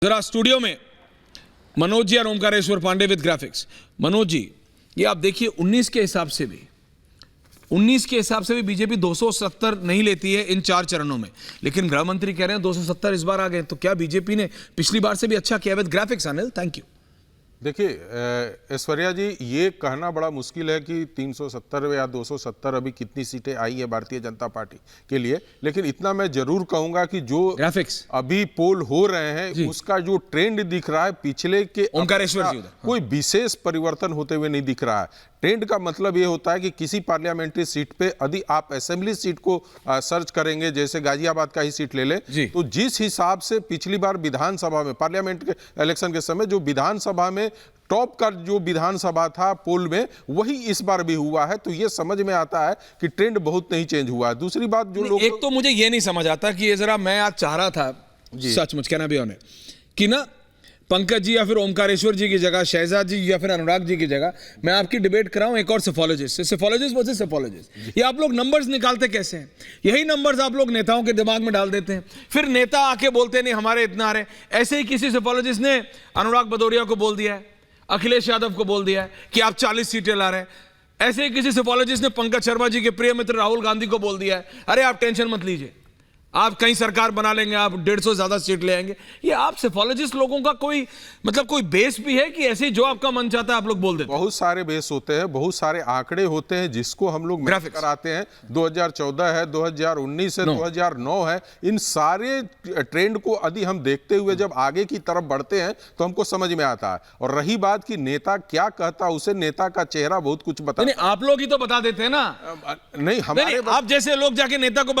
जरा स्टूडियो में मनोज जी और ओमकारेश्वर पांडे विद ग्राफिक्स। मनोज जी, ये आप देखिए 19 के हिसाब से भी बीजेपी 270 नहीं लेती है इन 4 चरणों में, लेकिन गृह मंत्री कह रहे हैं 270 इस बार आ गए। तो क्या बीजेपी ने पिछली बार से भी अच्छा किया? With graphics Anil, thank you. देखिए ऐश्वर्या जी, ये कहना बड़ा मुश्किल है कि 370 या 270 अभी कितनी सीटें आई है भारतीय जनता पार्टी के लिए, लेकिन इतना मैं जरूर कहूंगा कि जो ग्राफिक्स अभी पोल हो रहे हैं उसका जो ट्रेंड दिख रहा है पिछले के ओमकारेश्वर जी, कोई विशेष परिवर्तन होते हुए नहीं दिख रहा है। ट्रेंड का मतलब ये होता है कि किसी पार्लियामेंट्री सीट पे यदि आप असेंबली सीट को सर्च करेंगे, जैसे गाजियाबाद का ही सीट ले लें, तो जिस हिसाब से पिछली बार विधानसभा में पार्लियामेंट के इलेक्शन के समय जो विधानसभा में टॉप का जो विधानसभा था पोल में, वही इस बार भी हुआ है। तो ये समझ में आता है कि ट्रेंड बहुत नहीं चेंज हुआ है। दूसरी बात जो लोग, एक तो मुझे ये नहीं समझ आता कि ये जरा मैं आज चाह रहा था सचमुच कहना भी होने कि ना पंकज जी या फिर ओमकारेश्वर जी की जगह, शहजाद जी या फिर अनुराग जी की जगह मैं आपकी डिबेट कराऊं एक और सेफोलॉजिस्ट से, सेफोलॉजिस्ट वर्सेस सेफोलॉजिस्ट। ये आप लोग नंबर्स निकालते कैसे हैं? यही नंबर्स आप लोग नेताओं के दिमाग में डाल देते हैं, फिर नेता आके बोलते नहीं हमारे इतना आ रहे। ऐसे ही किसी सेफोलॉजिस्ट ने अनुराग भदौरिया को बोल दिया है, अखिलेश यादव को बोल दिया है कि आप 40 सीटें ला रहे हैं। ऐसे ही किसी सेफोलॉजिस्ट ने पंकज शर्मा जी के प्रिय मित्र राहुल गांधी को बोल दिया है अरे आप टेंशन मत लीजिए, आप कहीं सरकार बना लेंगे, आप 150 ज्यादा सीट ले आएंगे। ये आप सेफोलॉजिस्ट लोगों का कोई मतलब कोई बेस भी है कि ऐसे ही जो आपका मन चाहता है आप लोग बोल देते हैं? बहुत सारे बेस होते हैं, बहुत सारे आंकड़े होते हैं जिसको हम लोग मैच कराते हैं। 2014 है, 2019 है, 2009 है। इन सारे ट्रेंड को यदि हम देखते हुए जब आगे की तरफ बढ़ते हैं तो हमको समझ में आता है। और रही बात कि नेता क्या कहता, उसे नेता का चेहरा बहुत कुछ बताता है। आप लोग ही तो बता देते हैं ना। नहीं, हमारे आप जैसे लोग जाके नेता को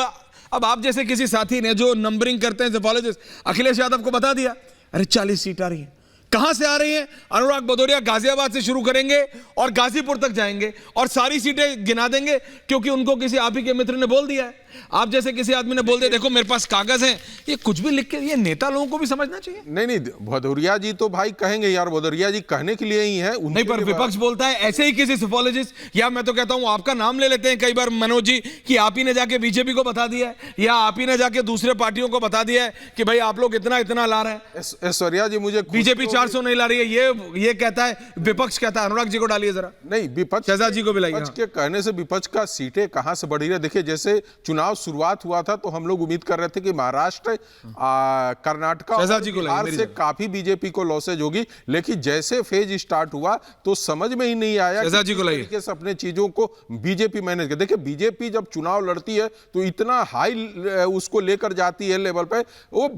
अब आप जैसे किसी साथी ने जो नंबरिंग करते हैं सेफोलॉजिस्ट, अखिलेश यादव को बता दिया अरे 40 सीट आ रही है। कहां से आ रही है? अनुराग भदौरिया गाजियाबाद से शुरू करेंगे और गाजीपुर तक जाएंगे और सारी सीटें गिना देंगे क्योंकि उनको किसी आप ही के मित्र ने बोल दिया है। आप जैसे किसी आदमी ने बोल दिया देखो मेरे पास कागज हैं, ये कुछ भी लिख के, ये नेता लोगों को भी समझना चाहिए। नहीं, भदौरिया जी तो भाई कहेंगे यार, भदौरिया जी कहने के लिए ही है। नहीं, पर विपक्ष बोलता है ऐसे ही किसी सेफोलॉजिस्ट, या मैं तो कहता हूं आपका नाम ले लेते हैं कई बार मनोज जी कि आप ही ने जाके बीजेपी को बता दिया है या आप ही ने जाके दूसरे पार्टियों को बता दिया है कि भाई आप लोग इतना इतना ला रहे हैं। ऐश्वर्या जी, मुझे बीजेपी 400 नहीं ला रही है, ये कहता है विपक्ष कहता है। अनुराग जी को डालिए जरा। नहीं, विपक्ष, शहजाद जी को भी लाइए। विपक्ष के कहने से विपक्ष का सीटें कहां से बढ़ी रही है? देखिए, जैसे चुनाव शुरुआत हुआ था तो हम लोग उम्मीद कर रहे थे कि महाराष्ट्र, कर्नाटक और बिहार से काफी बीजेपी को लॉसेज होगी, लेकिन जैसे फेज स्टार्ट हुआ तो समझ में ही नहीं आया कि अपने चीजों को बीजेपी मैनेज कर। देखिए, बीजेपी जब चुनाव लड़ती है तो इतना हाई उसको लेकर जाती है लेवल पे। वो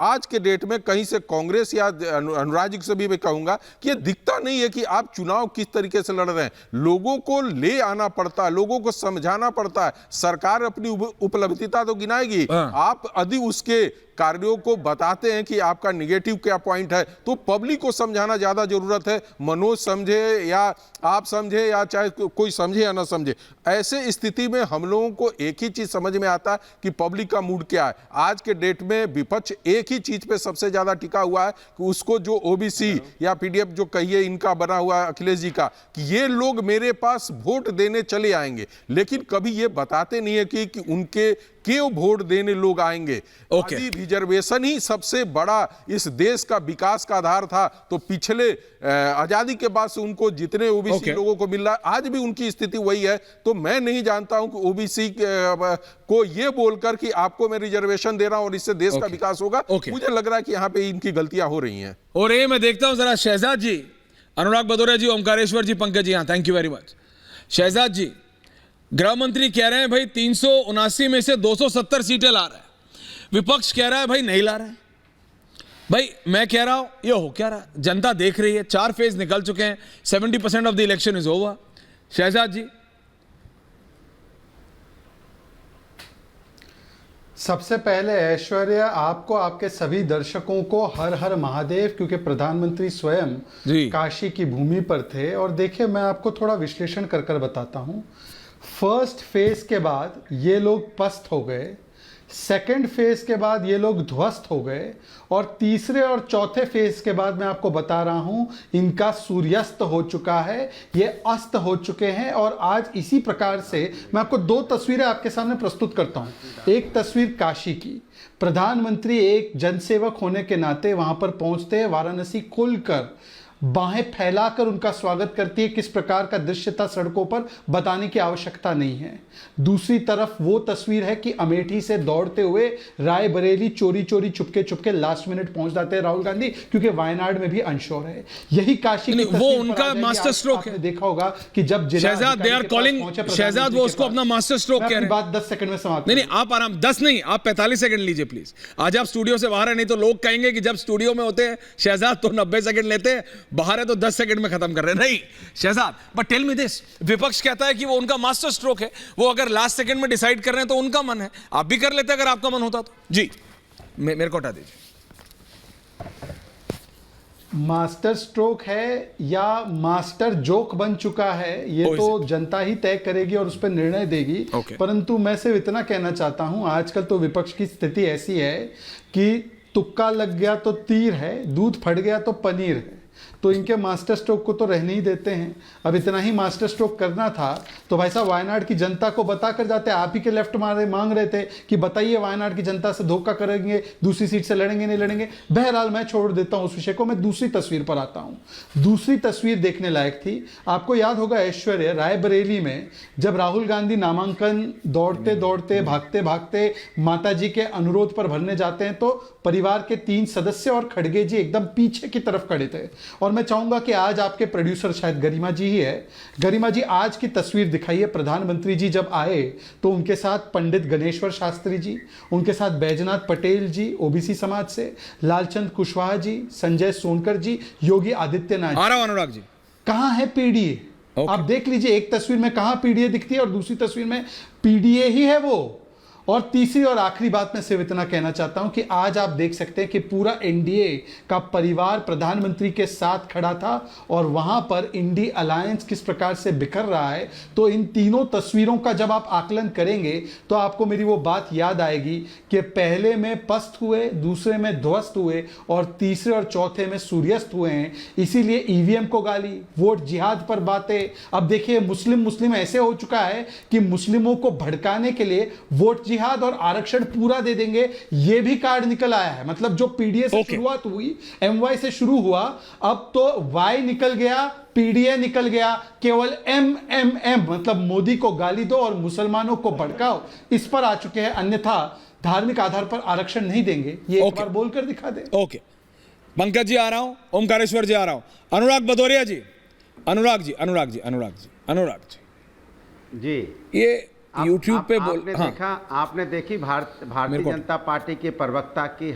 आज के डेट में कहीं से कांग्रेस या अनुराग जी से भी मैं कहूंगा कि ये दिखता नहीं है कि आप चुनाव किस तरीके से लड़ रहे हैं। लोगों को ले आना पड़ता है, लोगों को समझाना पड़ता है। सरकार अपनी उपलब्धिता तो गिनाएगी, आप यदि उसके कार्यों को बताते हैं कि आपका निगेटिव क्या पॉइंट है तो पब्लिक को समझाना ज्यादा जरूरत है। मनोज समझे या आप समझे या चाहे कोई समझे या ना समझे, ऐसे स्थिति में हम लोगों को एक ही चीज समझ में आता है कि पब्लिक का मूड क्या है। आज के डेट में विपक्ष एक ही चीज पे सबसे ज्यादा टिका हुआ है कि उसको जो ओबीसी या पीडीएफ जो कहिए इनका बना हुआ है अखिलेश जी का, कि ये लोग मेरे पास वोट देने चले आएंगे, लेकिन कभी ये बताते नहीं है कि उनके क्यों वोट देने लोग आएंगे। रिजर्वेशन ही सबसे बड़ा इस देश का विकास का आधार था, तो पिछले आजादी के बाद से उनको जितने ओबीसी लोगों को मिल रहा है आज भी उनकी स्थिति वही है। तो मैं नहीं जानता हूं कि ओबीसी को ये बोलकर कि आपको मैं रिजर्वेशन दे रहा हूं और इससे देश का विकास होगा, मुझे लग रहा है कि यहां पे इनकी गलतियां हो रही हैं। और ये मैं देखता हूं जरा Shahzad ji, Anurag Bhadauria ji, Omkareshwar ji, Pankaj ji, thank you very much. Shahzad ji, गृह मंत्री कह रहे हैं भाई 379 में से 270 सीटें ला रहे हैं, विपक्ष कह रहा है भाई नहीं ला रहे हैं। भाई मैं कह रहा हूं ये हो क्या रहा? जनता देख रही है, 4 फेज निकल चुके हैं, 70% of the election is over. Shahzad ji, सबसे पहले ऐश्वर्या, आपको, आपके सभी दर्शकों को हर हर महादेव, क्योंकि प्रधानमंत्री स्वयं काशी की भूमि पर थे। और देखिए, मैं आपको थोड़ा विश्लेषण कर बताता हूं। फर्स्ट फेज के बाद ये लोग पस्त हो गए, सेकंड फेज के बाद ये लोग ध्वस्त हो गए और तीसरे और चौथे फेज के बाद मैं आपको बता रहा हूं इनका सूर्यास्त हो चुका है, ये अस्त हो चुके हैं। और आज इसी प्रकार से मैं आपको दो तस्वीरें आपके सामने प्रस्तुत करता हूं। एक तस्वीर काशी की, प्रधानमंत्री एक जनसेवक होने के नाते वहां पर पहुंचते हैं, वाराणसी खुलकर बाहें फैलाकर उनका स्वागत करती है। किस प्रकार का दृश्य था सड़कों पर बताने की आवश्यकता नहीं है। दूसरी तरफ वो तस्वीर है कि अमेठी से दौड़ते हुए रायबरेली चोरी चोरी चुपके चुपके लास्ट मिनट पहुंच जाते हैं राहुल गांधी, क्योंकि वायनाड में भी अंशोर है। यही काशी की वो उनका मास्टर स्ट्रोक है। देखा होगा कि जब Shehzad they are calling, Shehzad वो उसको अपना मास्टर स्ट्रोक कह रहे हैं। बात 10 सेकंड में समाप्त। नहीं आप आराम, 10 नहीं, आप 45 सेकंड लीजिए प्लीज। आज आप स्टूडियो से बाहर है, नहीं तो लोग कहेंगे कि जब स्टूडियो में होते हैं शहजाद तो 90 सेकंड लेते हैं, बाहर है तो 10 सेकंड में खत्म कर रहे हैं। नहीं Shehzad, but tell me this, विपक्ष कहता है कि वो उनका मास्टर स्ट्रोक है, वो अगर लास्ट सेकंड में डिसाइड कर रहे हैं तो उनका मन है, आप भी कर लेते अगर आपका मन होता तो। जी मेरे को हटा दीजिए। मास्टर स्ट्रोक है या मास्टर जोक बन चुका है, ये तो जनता ही तय करेगी और उस पर निर्णय देगी। परंतु मैं सिर्फ इतना कहना चाहता हूं, आजकल तो विपक्ष की स्थिति ऐसी है कि तुक्का लग गया तो तीर है, दूध फट गया तो पनीर है। तो इनके मास्टर स्ट्रोक को तो रहने ही देते हैं। अब इतना ही मास्टर स्ट्रोक करना था तो भाई साहब वायनाड की जनता को बता कर जाते। आप ही के लेफ्ट मांग रहे थे कि बताइए वायनाड की जनता से धोखा करेंगे, दूसरी सीट से लड़ेंगे नहीं लड़ेंगे। बहरहाल मैं छोड़ देता हूं उस विषय को, मैं दूसरी तस्वीर पर आता हूं। दूसरी तस्वीर देखने लायक थी। आपको याद होगा ऐश्वर्या रायबरेली में जब राहुल गांधी नामांकन दौड़ते दौड़ते भागते भागते माता जी के अनुरोध पर भरने जाते हैं तो परिवार के 3 सदस्य और खड़गे जी एकदम पीछे की तरफ खड़े थे। और मैं चाहूंगा कि आज आपके प्रोड्यूसर शायद गरिमा जी ही है, गरिमा जी आज की तस्वीर दिखाइए। प्रधानमंत्री जी जब आए तो उनके साथ पंडित गणेश्वर शास्त्री जी, उनके साथ बैजनाथ पटेल जी ओबीसी समाज से, लालचंद कुशवाहा जी, संजय सोनकर जी, योगी आदित्यनाथ जी। आ रहा हूं अनुराग जी। कहां है पीडीए? आप देख लीजिए, एक तस्वीर में कहां पीडीए दिखती है और दूसरी तस्वीर में पीडीए ही है वो। और तीसरी और आखिरी बात मैं सिर्फ इतना कहना चाहता हूं कि आज आप देख सकते हैं कि पूरा एनडीए का परिवार प्रधानमंत्री के साथ खड़ा था और वहां पर इंडी अलायंस किस प्रकार से बिखर रहा है। तो इन तीनों तस्वीरों का जब आप आकलन करेंगे तो आपको मेरी वो बात याद आएगी कि पहले में पस्त हुए, दूसरे में ध्वस्त हुए और तीसरे और चौथे में सूर्यास्त हुए हैं। इसीलिए ईवीएम को गाली, वोट जिहाद पर बातें। अब देखिए मुस्लिम ऐसे हो चुका है कि मुस्लिमों को भड़काने के लिए वोट जिहाद और आरक्षण पूरा दे देंगे, ये भी कार्ड निकल आया है। मतलब जो पीडीए से शुरुआत हुई, एमवाई से शुरू हुआ, अब तो वाई निकल गया, पीडीए निकल गया, केवल एमएमएम मतलब मोदी को गाली दो और मुसलमानों को भड़काओ, इस पर आ चुके हैं। अन्यथा धार्मिक आधार पर आरक्षण नहीं देंगे, ये एक बार बोलकर दिखा दे। ओके, पंकज जी आ रहा हूं, ओमकारेश्वर जी आ रहा हूं, अनुराग भदौरिया जी, अनुराग जी, ये YouTube पे बोल, आपने देखी भारतीय जनता पार्टी के प्रवक्ता की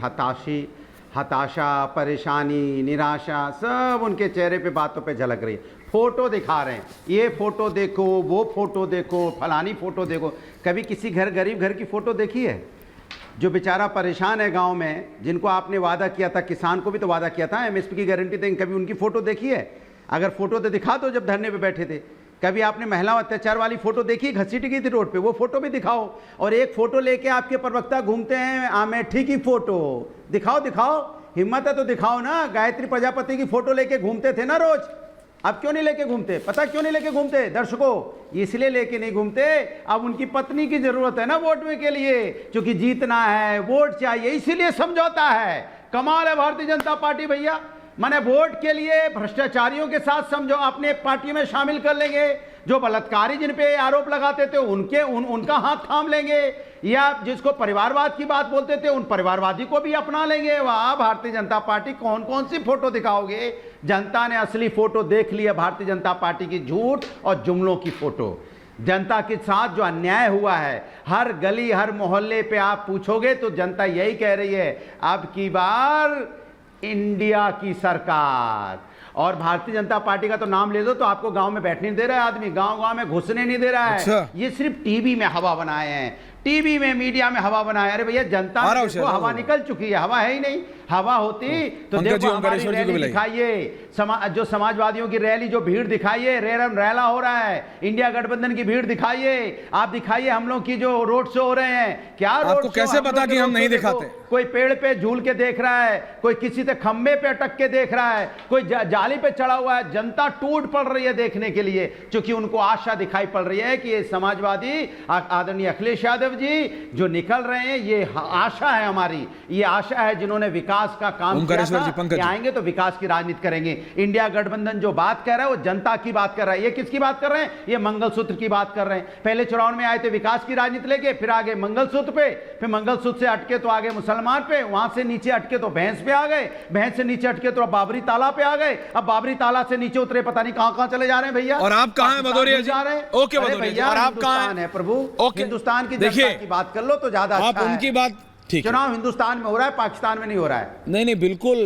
हताशा, परेशानी, निराशा सब उनके चेहरे पे बातों पे झलक रही है। फोटो दिखा रहे हैं, ये फोटो देखो, वो फोटो देखो, फलानी फोटो देखो। कभी किसी गरीब घर की फोटो देखी है जो बेचारा परेशान है गांव में, जिनको आपने वादा किया था, किसान को भी तो वादा किया था एमएसपी की गारंटी देंगे, कभी उनकी फोटो देखी है? अगर फोटो तो दिखा दो जब धरने पे बैठे थे। कभी आपने महिला अत्याचार वाली फोटो देखी, घसीटी गई थी रोड पे, वो फोटो भी दिखाओ। और एक फोटो लेके आपके प्रवक्ता घूमते हैं, अमेठी की फोटो दिखाओ, हिम्मत है तो दिखाओ ना। गायत्री प्रजापति की फोटो लेके घूमते थे ना रोज, अब क्यों नहीं लेके घूमते? पता क्यों नहीं लेके घूमते दर्शकों? इसलिए लेके नहीं घूमते, अब उनकी पत्नी की जरूरत है ना वोट में के लिए, क्योंकि जीतना है, वोट चाहिए, इसीलिए समझौता है। कमाल है भारतीय जनता पार्टी भैया, माने वोट के लिए भ्रष्टाचारियों के साथ समझो अपने पार्टी में शामिल कर लेंगे, जो बलात्कारी जिन पे आरोप लगाते थे उनका हाथ थाम लेंगे, या जिसको परिवारवाद की बात बोलते थे उन परिवारवादी को भी अपना लेंगे। वाह भारतीय जनता पार्टी, कौन कौन सी फोटो दिखाओगे? जनता ने असली फोटो देख ली है, भारतीय जनता पार्टी की झूठ और जुमलों की फोटो। जनता के साथ जो अन्याय हुआ है, हर गली हर मोहल्ले पे आप पूछोगे तो जनता यही कह रही है, अब की बार इंडिया की सरकार। और भारतीय जनता पार्टी का तो नाम ले दो तो आपको गांव में बैठने नहीं दे रहा है आदमी, गांव में घुसने नहीं दे रहा है। ये सिर्फ टीवी में हवा बनाए हैं, टीवी में मीडिया में हवा बनाए। अरे भैया जनता आ रहा ने हूं देखो, हवा निकल चुकी है, हवा है ही नहीं। हवा होती तो पंकज जी, देखो हमारी ओमकारेश्वर जी को रैली बुलाइए। दिखाइए, जो समाजवादियों की रैली, जो भीड़ दिखाइए, रेरम रैला हो रहा है, इंडिया गठबंधन की भीड़ दिखाइए, आप दिखाइए हम लोग की जो रोड शो हो रहे हैं। क्या रोड आपको शो? कैसे हम पता लोग कि के हम रोड नहीं शो देखो, दिखाते? कोई पेड़ पे झूल के देख रहा है, कोई किसी से खंबे पे अटक के देख रहा है, कोई जाली पे चढ़ा हुआ है। जनता टूट पड़ रही है देखने के लिए, क्योंकि उनको आशा दिखाई पड़ रही है कि ये समाजवादी आदरणीय अखिलेश यादव जी जो निकल रहे हैं, ये आशा है हमारी, ये आशा है जिन्होंने विकास का काम किया ओमकारेश्वर जी, था, पंकज कि जी। आएंगे तो विकास की राजनीति करेंगे। इंडिया गठबंधन जो बात कर रहा है वो जनता की बात कर रहा है। ये किसकी बात कर रहे हैं? ये मंगलसूत्र की बात कर रहे हैं। पहले चुनाव में आए थे विकास की राजनीति लेके, फिर आगे मंगलसूत्र पे, फिर मंगलसूत्र से अटके तो आगे मुसलमान पे, वहां से नीचे अटके तो भैंस पे आ गए, भैंस से नीचे अटके तो अब बाबरी ताला पे आ गए, अब बाबरी ताला से नीचे उतरे पता नहीं कहां चले जा रहे हैं भैया। और आप कहां हैं भदौरिया जी? जा रहे हैं। ओके अरे भदौरिया जी, भैया, और आप कहां हिंदुस्तान है प्रभु, ओके। हिंदुस्तान की देखिए, जनता की बात कर लो तो ज्यादा आप अच्छा है। उनकी बात ठीक है। चुनाव हिंदुस्तान में हो रहा है, पाकिस्तान में नहीं हो रहा है। नहीं नहीं, बिल्कुल